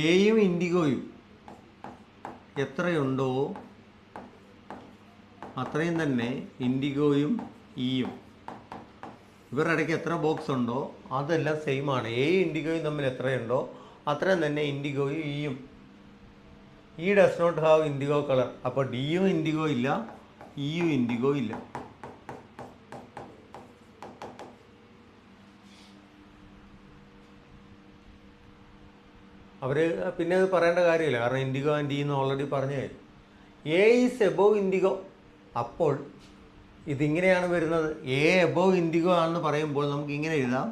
എയും ഇൻഡിഗോയും എത്രയുണ്ടോ അത്രയും തന്നെ ഇൻഡിഗോയും ഇയും. ഇവരുടെ ഇടയ്ക്ക് എത്ര ബോക്സ് ഉണ്ടോ അതെല്ലാം സെയിം ആണ്. എയും ഇൻഡിഗോയും തമ്മിൽ എത്രയുണ്ടോ അത്രയും തന്നെ ഇൻഡിഗോയും ഇയും. E does not have indigo colour. അപ്പോൾ ഡിയും ഇൻഡിഗോ ഇല്ല, ഇയും ഇൻഡിഗോ ഇല്ല. അവർ പിന്നെ അത് പറയേണ്ട കാര്യമില്ല, കാരണം ഇൻഡിഗോ ആൻഡ് ഡി എന്ന് ഓൾറെഡി പറഞ്ഞു കഴിഞ്ഞു. A is above IndiGo. അപ്പോൾ ഇതിങ്ങനെയാണ് വരുന്നത്. എ എബോവ് ഇൻഡിഗോ ആണെന്ന് പറയുമ്പോൾ നമുക്ക് ഇങ്ങനെ എഴുതാം: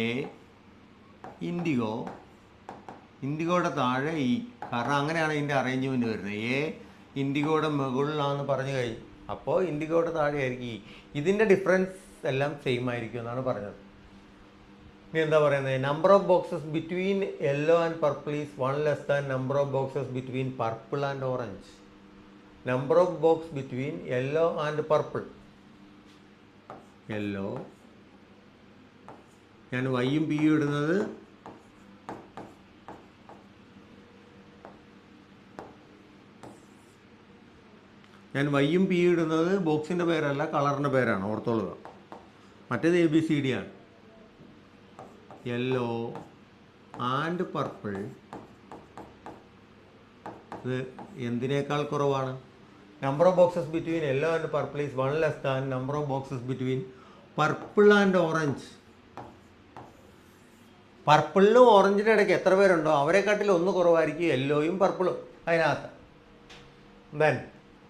എ ഇൻഡിഗോ, ഇൻഡിഗോയുടെ താഴെ ഇ. കാരണം അങ്ങനെയാണ് ഇതിൻ്റെ അറേഞ്ച്മെൻറ്റ് വരുന്നത്. എ ഇൻഡിഗോയുടെ മുകളിലാണെന്ന് പറഞ്ഞു കഴിഞ്ഞു. അപ്പോൾ ഇൻഡിഗോയുടെ താഴെ ആയിരിക്കും ഇ. ഇതിൻ്റെ ഡിഫറൻസ് എല്ലാം സെയിം ആയിരിക്കും എന്നാണ് പറഞ്ഞത്. ഇനി എന്താ പറയുന്നത്? Number of boxes between yellow and purple is 1 less than number of boxes between purple and orange. Number of box between yellow and purple. Yellow, ഞാൻ വൈയും പിയും ഇടുന്നത് ബോക്സിൻ്റെ പേരല്ല, കളറിൻ്റെ പേരാണ്, ഓർത്തോളുക. മറ്റേത് ABCD ആണ്. യെല്ലോ ആൻഡ് പർപ്പിൾ ഇത് എന്തിനേക്കാൾ കുറവാണ്? Number of boxes between yellow and purple is 1 less than number of boxes between purple and orange. പർപ്പിളിനും ഓറഞ്ചിൻ്റെ ഇടയ്ക്ക് എത്ര പേരുണ്ടോ അവരെക്കാട്ടിൽ 1 കുറവായിരിക്കും യെല്ലോയും പർപ്പിളും അതിനകത്ത്. Then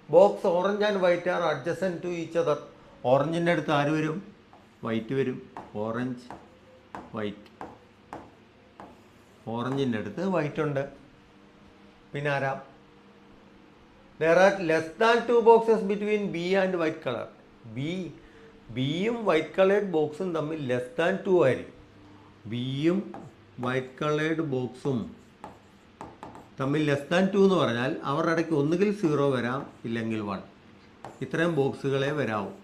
box orange and white are adjacent to each other. ഓറഞ്ചിൻ്റെ അടുത്ത് ആര് വരും? വൈറ്റ് വരും. Orange, white. ഓറഞ്ചിൻ്റെ അടുത്ത് വൈറ്റ് ഉണ്ട്. പിന്നെ ആരാ? there are less than 2 boxes between B and white color. ബിയും വൈറ്റ് കളേർഡ് ബോക്സും തമ്മിൽ ലെസ് ദാൻ 2 ആയിരിക്കും. ബിയും വൈറ്റ് കളേർഡ് ബോക്സും തമ്മിൽ ലെസ് ദാൻ 2 എന്ന് പറഞ്ഞാൽ അവരുടെ ഇടയ്ക്ക് ഒന്നുകിൽ 0 വരാം, ഇല്ലെങ്കിൽ 1. ഇത്രയും ബോക്സുകളെ വരാവും.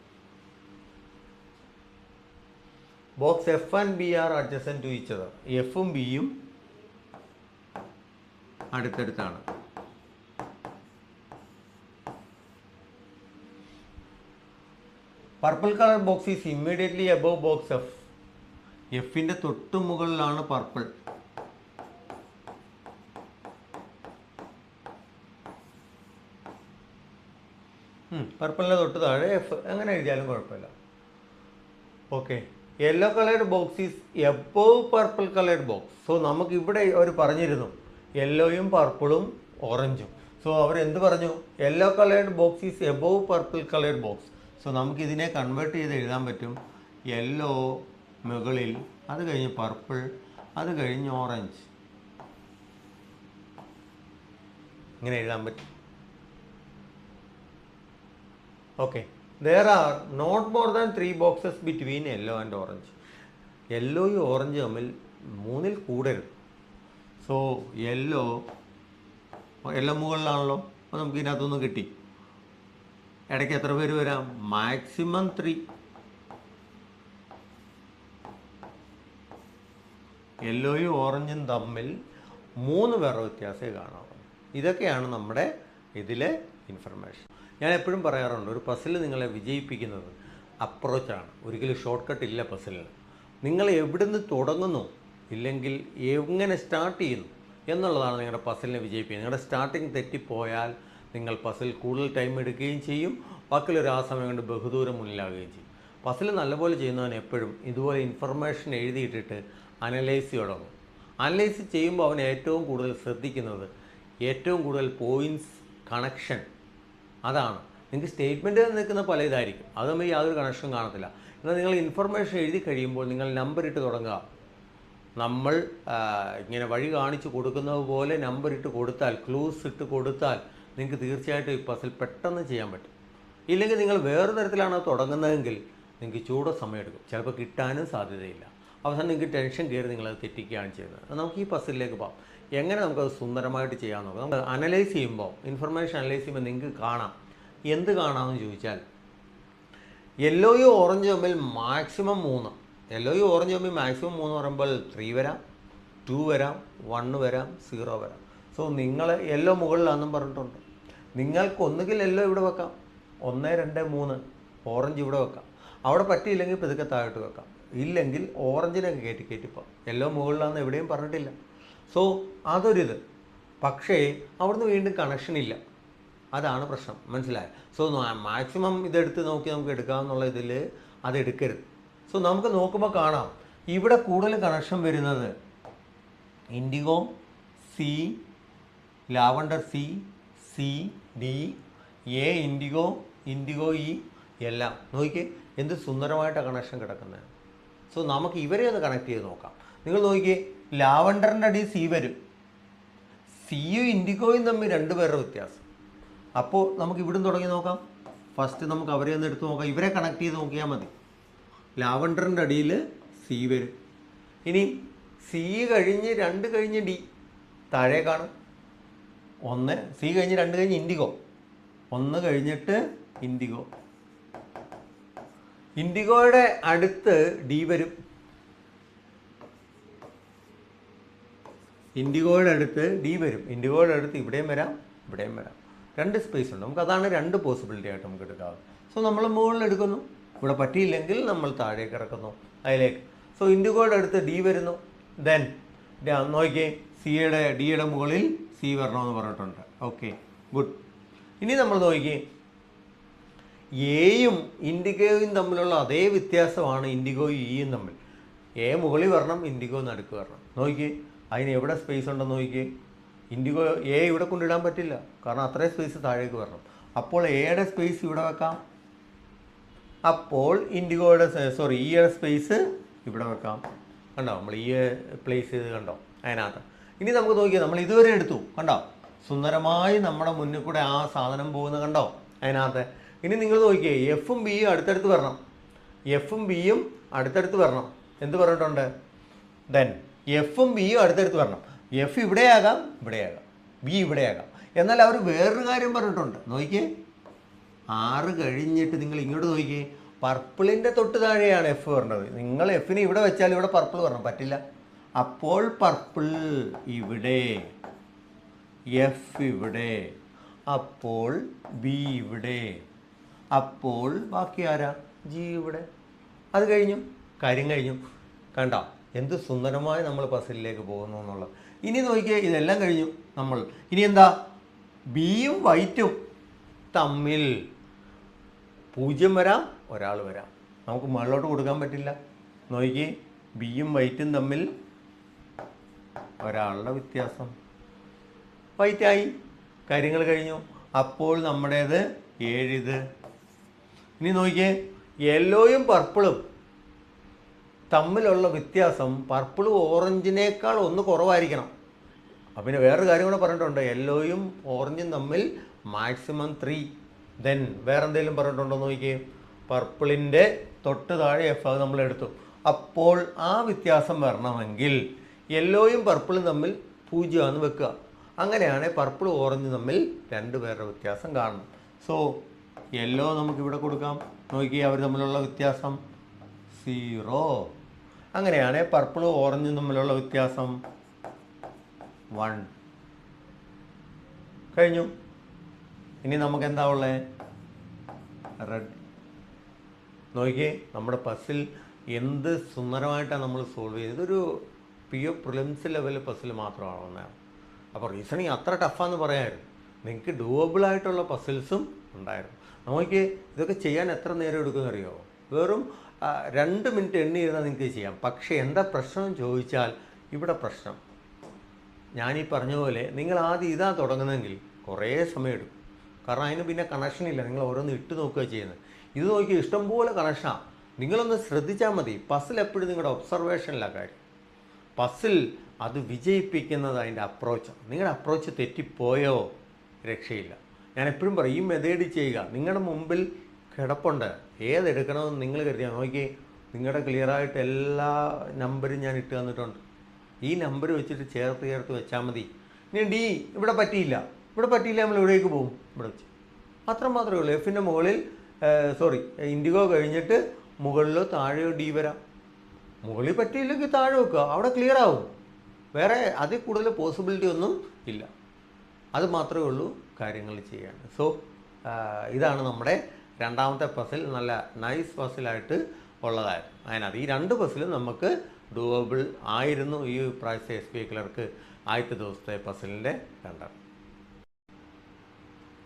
Box F and B are adjacent to each other. എഫും ബിയും അടുത്തടുത്താണ്. Purple colour box is immediately above box F. എഫിൻ്റെ തൊട്ട് മുകളിലാണ് പർപ്പിൾ. പർപ്പിളിൻ്റെ തൊട്ട് താഴെ എഫ്. എങ്ങനെ എഴുതിയാലും കുഴപ്പമില്ല. Okay. Yellow coloured box is above purple coloured box. So നമുക്കിവിടെ അവർ പറഞ്ഞിരുന്നു യെല്ലോയും പർപ്പിളും ഓറഞ്ചും. സോ അവരെന്ത് പറഞ്ഞു? Yellow coloured box is above purple coloured box. So നമുക്കിതിനെ കൺവേർട്ട് ചെയ്ത് എഴുതാൻ പറ്റും. യെല്ലോ മുകളിൽ, അത് കഴിഞ്ഞ് പർപ്പിൾ, അത് കഴിഞ്ഞ് ഓറഞ്ച്. ഇങ്ങനെ എഴുതാൻ പറ്റും. Okay. there are not more than 3 boxes between yellow and orange. യെല്ലോയും ഓറഞ്ച് തമ്മിൽ 3ൽ കൂടരുത്. So yellow മുകളിലാണല്ലോ. അപ്പോൾ നമുക്ക് ഇതിനകത്തൊന്ന് കിട്ടി. ഇടയ്ക്ക് എത്ര പേര് വരാം? മാക്സിമം 3. യെല്ലോയും ഓറഞ്ചും തമ്മിൽ 3 പേരുടെ വ്യത്യാസമേ കാണാറുള്ളൂ. ഇതൊക്കെയാണ് നമ്മുടെ ഇതിലെ ഇൻഫർമേഷൻ. ഞാൻ എപ്പോഴും പറയാറുണ്ട്, ഒരു പസിൽ നിങ്ങളെ വിജയിപ്പിക്കുന്നത് അപ്രോച്ചാണ്. ഒരിക്കലും ഷോർട്ട് കട്ട് ഇല്ല പസിലിന്. നിങ്ങൾ എവിടുന്ന് തുടങ്ങുന്നു, ഇല്ലെങ്കിൽ എങ്ങനെ സ്റ്റാർട്ട് ചെയ്യുന്നു എന്നുള്ളതാണ് നിങ്ങളുടെ പസിലിനെ വിജയിപ്പിക്കുന്നത്. നിങ്ങളുടെ സ്റ്റാർട്ടിങ് തെറ്റിപ്പോയാൽ നിങ്ങൾ പസിൽ കൂടുതൽ ടൈം എടുക്കുകയും ചെയ്യും, ബാക്കിയുള്ളൊരു ആ സമയം കൊണ്ട് ബഹുദൂരം മുന്നിലാകുകയും ചെയ്യും. പസിൽ നല്ലപോലെ ചെയ്യുന്നവൻ എപ്പോഴും ഇതുപോലെ ഇൻഫർമേഷൻ എഴുതിയിട്ടിട്ട് അനലൈസ് തുടങ്ങും. അനലൈസ് ചെയ്യുമ്പോൾ അവൻ ഏറ്റവും കൂടുതൽ ശ്രദ്ധിക്കുന്നത് ഏറ്റവും കൂടുതൽ പോയിൻറ്റ്സ് കണക്ഷൻ. അതാണ്. നിങ്ങൾക്ക് സ്റ്റേറ്റ്മെൻറ്റിൽ നിൽക്കുന്ന പല ഇതായിരിക്കും, അത് തമ്മിൽ യാതൊരു കണക്ഷനും കാണത്തില്ല. എന്നാൽ നിങ്ങൾ ഇൻഫർമേഷൻ എഴുതി കഴിയുമ്പോൾ നിങ്ങൾ നമ്പർ ഇട്ട് തുടങ്ങുക. നമ്മൾ ഇങ്ങനെ വഴി കാണിച്ച് കൊടുക്കുന്നത് പോലെ നമ്പർ ഇട്ട് കൊടുത്താൽ, ക്ലൂസ് ഇട്ട് കൊടുത്താൽ നിങ്ങൾക്ക് തീർച്ചയായിട്ടും ഈ പസിൽ പെട്ടെന്ന് ചെയ്യാൻ പറ്റും. ഇല്ലെങ്കിൽ നിങ്ങൾ വേറെ തരത്തിലാണ് തുടങ്ങുന്നതെങ്കിൽ നിങ്ങൾക്ക് ചൂട് സമയമെടുക്കും, ചിലപ്പോൾ കിട്ടാനും സാധ്യതയില്ല. അവസാനം നിങ്ങൾക്ക് ടെൻഷൻ കയറി നിങ്ങളത് തെറ്റിക്കുകയാണ് ചെയ്യുന്നത്. നമുക്ക് ഈ പസിലേക്ക് പോകാം. എങ്ങനെ നമുക്കത് സുന്ദരമായിട്ട് ചെയ്യാമെന്ന് നോക്കാം. നമുക്ക് അനലൈസ് ചെയ്യുമ്പോൾ, ഇൻഫർമേഷൻ അനലൈസ് ചെയ്യുമ്പോൾ നിങ്ങൾക്ക് കാണാം. എന്ത് കാണാമെന്ന് ചോദിച്ചാൽ, യെല്ലോയും ഓറഞ്ചും തമ്മിൽ മാക്സിമം 3. യെല്ലോയും ഓറഞ്ചും തമ്മിൽ മാക്സിമം 3 പറയുമ്പോൾ 3 വരാം, 2 വരാം, 1 വരാം, 0 വരാം. സോ നിങ്ങൾ യെല്ലോ മുകളിലാണെന്നും പറഞ്ഞിട്ടുണ്ട്. നിങ്ങൾക്ക് ഒന്നുകിൽ യെല്ലോ ഇവിടെ വെക്കാം, 1, 2, 3. ഓറഞ്ച് ഇവിടെ വെക്കാം. അവിടെ പറ്റിയില്ലെങ്കിൽ പതുക്കെ താഴോട്ട് വെക്കാം. ഇല്ലെങ്കിൽ ഓറഞ്ചിനൊക്കെ കയറ്റിപ്പോൾ യെല്ലോ മുകളിലാണെന്ന് എവിടെയും പറഞ്ഞിട്ടില്ല. സോ അതൊരിത്. പക്ഷേ അവിടുന്ന് വീണ്ടും കണക്ഷൻ ഇല്ല. അതാണ് പ്രശ്നം. മനസ്സിലായോ? സോ മാക്സിമം ഇതെടുത്ത് നോക്കി നമുക്ക് എടുക്കാമെന്നുള്ള ഇതിൽ അതെടുക്കരുത്. സോ നമുക്ക് നോക്കുമ്പോൾ കാണാം, ഇവിടെ കൂടുതൽ കണക്ഷൻ വരുന്നത് IndiGo C, lavender C, C, D, A IndiGo, IndiGo E എല്ലാം. നോക്കിയേ എന്ത് സുന്ദരമായിട്ടാണ് കണക്ഷൻ കിടക്കുന്നത്. സോ നമുക്ക് ഇവരെ ഒന്ന് കണക്ട് ചെയ്ത് നോക്കാം. നിങ്ങൾ നോക്കിയേ, ലാവണ്ടറിൻ്റെ അടി സി വരും. സിയും ഇൻഡിഗോയും തമ്മിൽ 2 പേരുടെ വ്യത്യാസം. അപ്പോൾ നമുക്ക് ഇവിടുന്ന് തുടങ്ങി നോക്കാം. ഫസ്റ്റ് നമുക്ക് അവരെ ഒന്ന് എടുത്ത് നോക്കാം. ഇവരെ കണക്ട് ചെയ്ത് നോക്കിയാൽ മതി. ലാവണ്ടറിൻ്റെ അടിയിൽ സി വരും. ഇനി സി കഴിഞ്ഞ് 2 കഴിഞ്ഞ് ഡി താഴെ കാണും. 1 സി കഴിഞ്ഞ് 2 കഴിഞ്ഞ് ഇൻഡിഗോ, 1 കഴിഞ്ഞിട്ട് ഇൻഡിഗോ. ഇൻഡിഗോയുടെ അടുത്ത് ഡി വരും. ഇൻഡിഗോയുടെ അടുത്ത് ഡി വരും. ഇൻഡിഗോയുടെ അടുത്ത് ഇവിടെയും വരാം, ഇവിടെയും വരാം. 2 സ്പേസ് ഉണ്ട്. നമുക്കതാണ് 2 പോസിബിലിറ്റി ആയിട്ട് നമുക്ക് എടുക്കാം. സോ നമ്മൾ മുകളിൽ എടുക്കുന്നു, ഇവിടെ പറ്റിയില്ലെങ്കിൽ നമ്മൾ താഴേക്ക് ഇറക്കുന്നു അതിലേക്ക്. സോ ഇൻഡിഗോയുടെ അടുത്ത് ഡി വരുന്നു. ദെൻ നോക്കിയേ, ഡിയുടെ മുകളിൽ സി വരണമെന്ന് പറഞ്ഞിട്ടുണ്ട്. Okay, good. ഇനി നമ്മൾ നോക്കിയേ, എയും ഇൻഡിഗോയും തമ്മിലുള്ള അതേ വ്യത്യാസമാണ് ഇൻഡിഗോയും ഇയും തമ്മിൽ. എ മുകളിൽ വരണം, ഇൻഡിഗോ നടുക്ക് വരണം. നോക്കിയേ, അതിന് എവിടെ സ്പേസ് ഉണ്ടെന്ന് നോക്കിയേ. ഇൻഡിഗോ എ ഇവിടെ കൊണ്ടിടാൻ പറ്റില്ല, കാരണം അത്രയും സ്പേസ് താഴേക്ക് വരണം. അപ്പോൾ എയുടെ സ്പേസ് ഇവിടെ വെക്കാം. അപ്പോൾ ഇയുടെ സ്പേസ് ഇവിടെ വെക്കാം. കണ്ടോ, നമ്മൾ ഈ പ്ലേസ് ചെയ്ത് കണ്ടോ അതിനകത്ത്. ഇനി നമുക്ക് നോക്കിയാൽ നമ്മൾ ഇതുവരെ എടുത്തു, കണ്ടോ സുന്ദരമായി നമ്മുടെ മുന്നിൽ കൂടെ ആ സാധനം പോകുന്നത് കണ്ടോ അതിനകത്ത്. ഇനി നിങ്ങൾ നോക്കിയേ, എഫും ബിയും അടുത്തടുത്ത് വരണം. എഫും ബിയും അടുത്തടുത്ത് വരണം. എന്ത് പറഞ്ഞിട്ടുണ്ട്? ദെൻ എഫും ബിയും അടുത്തടുത്ത് വരണം. എഫ് ഇവിടെയാകാം, ഇവിടെയാകാം, ബി ഇവിടെയാകാം. എന്നാൽ അവർ വേറൊരു കാര്യം പറഞ്ഞിട്ടുണ്ട്. നോക്കിയേ, 6 കഴിഞ്ഞിട്ട് നിങ്ങൾ ഇങ്ങോട്ട് നോക്കിയേ, പർപ്പിളിൻ്റെ തൊട്ട് താഴെയാണ് എഫ് വരേണ്ടത്. നിങ്ങൾ എഫിനെ ഇവിടെ വെച്ചാൽ ഇവിടെ പർപ്പിൾ വരണം, പറ്റില്ല. അപ്പോൾ പർപ്പിൾ ഇവിടെ, എഫ് ഇവിടെ, അപ്പോൾ ബി ഇവിടെ, അപ്പോൾ ബാക്കി ആരാ? ജി ഇവിടെ. അത് കഴിഞ്ഞു, കാര്യം കഴിഞ്ഞു. കണ്ടോ എന്ത് സുന്ദരമായി നമ്മൾ പസിലിലേക്ക് പോകുന്നു എന്നുള്ളത്. ഇനി നോക്കിയേ, ഇതെല്ലാം കഴിഞ്ഞു നമ്മൾ. ഇനി എന്താ? ബിയും വൈറ്റും തമ്മിൽ 0 വരാം, ഒരാൾ വരാം. നമുക്ക് മുകളിലോട്ട് കൊടുക്കാൻ പറ്റില്ല. നോക്കിയേ, ബിയും വൈറ്റും തമ്മിൽ ഒരാളുടെ വ്യത്യാസം. വൈറ്റായി, കാര്യങ്ങൾ കഴിഞ്ഞു. അപ്പോൾ നമ്മുടേത് 7 ഇത്. ഇനി നോക്കിയേ, യെല്ലോയും പർപ്പിളും തമ്മിലുള്ള വ്യത്യാസം പർപ്പിൾ ഓറഞ്ചിനേക്കാൾ 1 കുറവായിരിക്കണം. അപ്പം പിന്നെ വേറൊരു കാര്യം കൂടെ പറഞ്ഞിട്ടുണ്ട്, യെല്ലോയും ഓറഞ്ചും തമ്മിൽ മാക്സിമം 3. ദെൻ വേറെ എന്തെങ്കിലും പറഞ്ഞിട്ടുണ്ടോ നോക്കിയേ, പർപ്പിളിൻ്റെ തൊട്ട് താഴെ എഫ്, അത് നമ്മൾ എടുത്തു. അപ്പോൾ ആ വ്യത്യാസം വരണമെങ്കിൽ യെല്ലോയും പർപ്പിളും തമ്മിൽ 0 ആണെന്ന് വെക്കുക. അങ്ങനെയാണ് പർപ്പിളും ഓറഞ്ചും തമ്മിൽ 2 പേരുടെ വ്യത്യാസം കാണണം. സോ യെല്ലോ നമുക്കിവിടെ കൊടുക്കാം. നോക്കി അവർ തമ്മിലുള്ള വ്യത്യാസം 0. അങ്ങനെയാണ് പർപ്പിളും ഓറഞ്ചും തമ്മിലുള്ള വ്യത്യാസം 1. കഴിഞ്ഞു. ഇനി നമുക്ക് എന്താ ഉള്ളത്? റെഡ്. നോക്കിയേ, നമ്മുടെ പസിൽ എന്ത് സുന്ദരമായിട്ടാണ് നമ്മൾ സോൾവ് ചെയ്തത്. ഇതൊരു പ്രിലിംസ് ലെവൽ പസിൽ മാത്രമാണ് ഒന്നാണ്. അപ്പോൾ റീസണിങ് അത്ര ടഫാന്ന് പറയാമായിരുന്നു. നിങ്ങൾക്ക് ഡൂവബിളായിട്ടുള്ള പസിൽസും ഉണ്ടായിരുന്നു. നമുക്ക് ഇതൊക്കെ ചെയ്യാൻ എത്ര നേരം എടുക്കുമെന്ന് അറിയോ? വെറും 2 മിനിറ്റ് എണ്ണിയിരുന്നാൽ നിങ്ങൾക്ക് ചെയ്യാം. പക്ഷേ എന്താ പ്രശ്നം ചോദിച്ചാൽ, ഇവിടെ പ്രശ്നം ഞാനീ പറഞ്ഞ പോലെ നിങ്ങൾ ആദ്യം ഇതാ തുടങ്ങുന്നതെങ്കിൽ കുറേ സമയം എടുക്കും. കാരണം അതിന് പിന്നെ കണക്ഷനില്ല. നിങ്ങൾ ഓരോന്ന് ഇട്ട് നോക്കുക ചെയ്യുന്നത്. ഇത് നോക്കി ഇഷ്ടംപോലെ കണക്ഷനാണ്. നിങ്ങളൊന്ന് ശ്രദ്ധിച്ചാൽ മതി. പസിൽ എപ്പോഴും നിങ്ങളുടെ ഒബ്സർവേഷനിലാണ് കാര്യം. പസിൽ അത് വിജയിപ്പിക്കുന്നത് അതിൻ്റെ അപ്രോച്ചാണ്. നിങ്ങളുടെ അപ്രോച്ച് തെറ്റിപ്പോയോ രക്ഷയില്ല. ഞാൻ എപ്പോഴും പറയും, ഈ മെത്തേഡ് ചെയ്യുക. നിങ്ങളുടെ മുമ്പിൽ കിടപ്പുണ്ട്, ഏതെടുക്കണമെന്ന് നിങ്ങൾ കരുതിയാൽ നോക്കി. നിങ്ങളുടെ ക്ലിയറായിട്ട് എല്ലാ നമ്പരും ഞാൻ ഇട്ട് തന്നിട്ടുണ്ട്. ഈ നമ്പർ വെച്ചിട്ട് ചേർത്ത് വെച്ചാൽ മതി. ഇനി ഡി ഇവിടെ പറ്റിയില്ല നമ്മൾ എവിടേക്ക് പോകും? ഇവിടെ വെച്ച് മാത്രമേ ഉള്ളൂ. എഫിൻ്റെ മുകളിൽ ഇൻഡിഗോ കഴിഞ്ഞിട്ട് മുകളിലോ താഴെയോ ഡി വരാം. മുകളിൽ പറ്റിയില്ലെങ്കിൽ താഴെ വെക്കുക, അവിടെ ക്ലിയർ ആവും. വേറെ അതിൽ കൂടുതൽ പോസിബിലിറ്റി ഒന്നും ഇല്ല. അത് മാത്രമേ ഉള്ളൂ കാര്യങ്ങൾ ചെയ്യാൻ. സോ ഇതാണ് നമ്മുടെ രണ്ടാമത്തെ പസിൽ. നല്ല നൈസ് പസിലായിട്ട് ഉള്ളതായിരുന്നു. അതിനകത്ത് ഈ 2 പസിലും നമുക്ക് ഡൂവബിൾ ആയിരുന്നു. ഈ പ്രാവശ്യത്തെ SBI ക്ലർക്ക് ആദ്യത്തെ ദിവസത്തെ പസിലിൻ്റെ കണ്ടാണ്.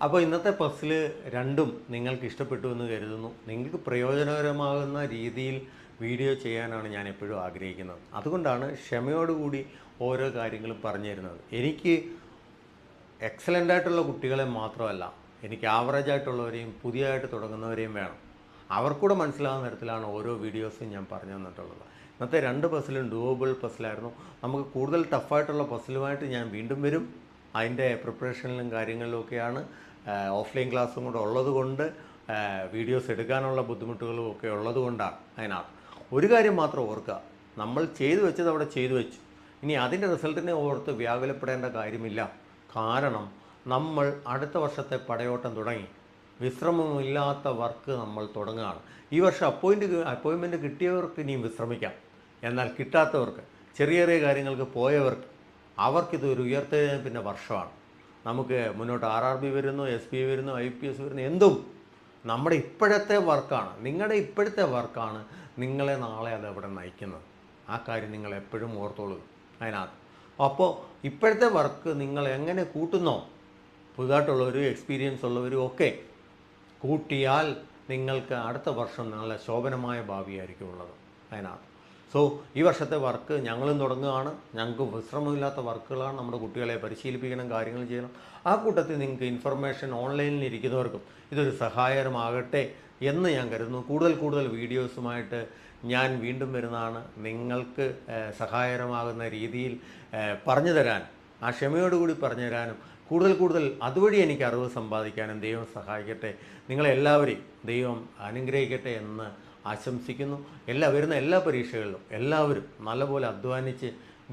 അപ്പോൾ ഇന്നത്തെ പസിൽ 2ഉം നിങ്ങൾക്ക് ഇഷ്ടപ്പെട്ടു എന്ന് കരുതുന്നു. നിങ്ങൾക്ക് പ്രയോജനകരമാകുന്ന രീതിയിൽ വീഡിയോ ചെയ്യാനാണ് ഞാൻ എപ്പോഴും ആഗ്രഹിക്കുന്നത്. അതുകൊണ്ടാണ് ക്ഷമയോടുകൂടി ഓരോ കാര്യങ്ങളും പറഞ്ഞു തരുന്നത്. എനിക്ക് എക്സലൻ്റ് ആയിട്ടുള്ള കുട്ടികളെ മാത്രമല്ല, എനിക്ക് ആവറേജ് ആയിട്ടുള്ളവരെയും പുതിയതായിട്ട് തുടങ്ങുന്നവരെയും വേണം. അവർക്കൂടെ മനസ്സിലാകുന്ന തരത്തിലാണ് ഓരോ വീഡിയോസും ഞാൻ പറഞ്ഞു തന്നിട്ടുള്ളത്. ഇന്നത്തെ 2 പസിലും ഡൂവബിൾ പസിലായിരുന്നു. നമുക്ക് കൂടുതൽ ടഫായിട്ടുള്ള പസിലുമായിട്ട് ഞാൻ വീണ്ടും വരും. അതിൻ്റെ പ്രിപ്പറേഷനിലും കാര്യങ്ങളിലും ഒക്കെയാണ്. ഓഫ്ലൈൻ ക്ലാസ്സും കൂടെ ഉള്ളതുകൊണ്ട് വീഡിയോസ് എടുക്കാനുള്ള ബുദ്ധിമുട്ടുകളും ഒക്കെ ഉള്ളതുകൊണ്ടാണ്. അതിനകത്ത് ഒരു കാര്യം മാത്രം ഓർക്കുക, നമ്മൾ ചെയ്തു വെച്ചത് അവിടെ ചെയ്തു വെച്ചു. ഇനി അതിൻ്റെ റിസൾട്ടിനെ ഓർത്ത് വ്യാകുലപ്പെടേണ്ട കാര്യമില്ല. കാരണം നമ്മൾ അടുത്ത വർഷത്തെ പടയോട്ടം തുടങ്ങി. വിശ്രമമില്ലാത്ത വർക്ക് നമ്മൾ തുടങ്ങുകയാണ്. ഈ വർഷം അപ്പോയിൻമെൻറ്റ് കിട്ടിയവർക്ക് ഇനിയും വിശ്രമിക്കാം. എന്നാൽ കിട്ടാത്തവർക്ക്, ചെറിയ കാര്യങ്ങൾക്ക് പോയവർക്ക്, അവർക്കിതൊരു ഉയർത്തെഴുന്നേൽപ്പിൻ്റെ വർഷമാണ്. നമുക്ക് മുന്നോട്ട് RRB വരുന്നു, SBI വരുന്നു, IPS വരുന്നു, എന്തും നമ്മുടെ ഇപ്പോഴത്തെ വർക്കാണ്. നിങ്ങളുടെ ഇപ്പോഴത്തെ വർക്കാണ് നിങ്ങളെ നാളെ അത് അവിടെ നയിക്കുന്നത്. ആ കാര്യം നിങ്ങൾ എപ്പോഴും ഓർത്തോളുക അതിനകത്ത്. അപ്പോൾ ഇപ്പോഴത്തെ വർക്ക് നിങ്ങൾ എങ്ങനെ കൂട്ടുന്നോ, പുതുതായിട്ടുള്ളവരും എക്സ്പീരിയൻസ് ഉള്ളവരും ഒക്കെ കൂട്ടിയാൽ നിങ്ങൾക്ക് അടുത്ത വർഷം നല്ല ശോഭനമായ ഭാവിയായിരിക്കും ഉള്ളത് അതിനകത്ത്. സോ ഈ വർഷത്തെ വർക്ക് ഞങ്ങളും തുടങ്ങുകയാണ്. ഞങ്ങൾക്ക് വിശ്രമമില്ലാത്ത വർക്കുകളാണ്. നമ്മുടെ കുട്ടികളെ പരിശീലിപ്പിക്കണം, കാര്യങ്ങൾ ചെയ്യണം. ആ കൂട്ടത്തിൽ നിങ്ങൾക്ക് ഇൻഫർമേഷൻ ഓൺലൈനിൽ ഇരിക്കുന്നവർക്കും ഇതൊരു സഹായകരമാകട്ടെ എന്ന് ഞാൻ കരുതുന്നു. കൂടുതൽ വീഡിയോസുമായിട്ട് ഞാൻ വീണ്ടും വരുന്നതാണ്. നിങ്ങൾക്ക് സഹായകരമാകുന്ന രീതിയിൽ പറഞ്ഞു തരാൻ, ആ ക്ഷമയോടുകൂടി പറഞ്ഞു തരാനും കൂടുതൽ അതുവഴി എനിക്ക് അറിവ് സമ്പാദിക്കാനും ദൈവം സഹായിക്കട്ടെ. നിങ്ങളെല്ലാവരെയും ദൈവം അനുഗ്രഹിക്കട്ടെ എന്ന് ആശംസിക്കുന്നു. വരുന്ന എല്ലാ പരീക്ഷകളിലും എല്ലാവരും നല്ലപോലെ അധ്വാനിച്ച്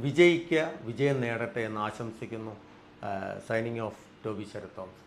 വിജയം നേടട്ടെ എന്ന് ആശംസിക്കുന്നു. Signing off, Toby Sharath Thomas.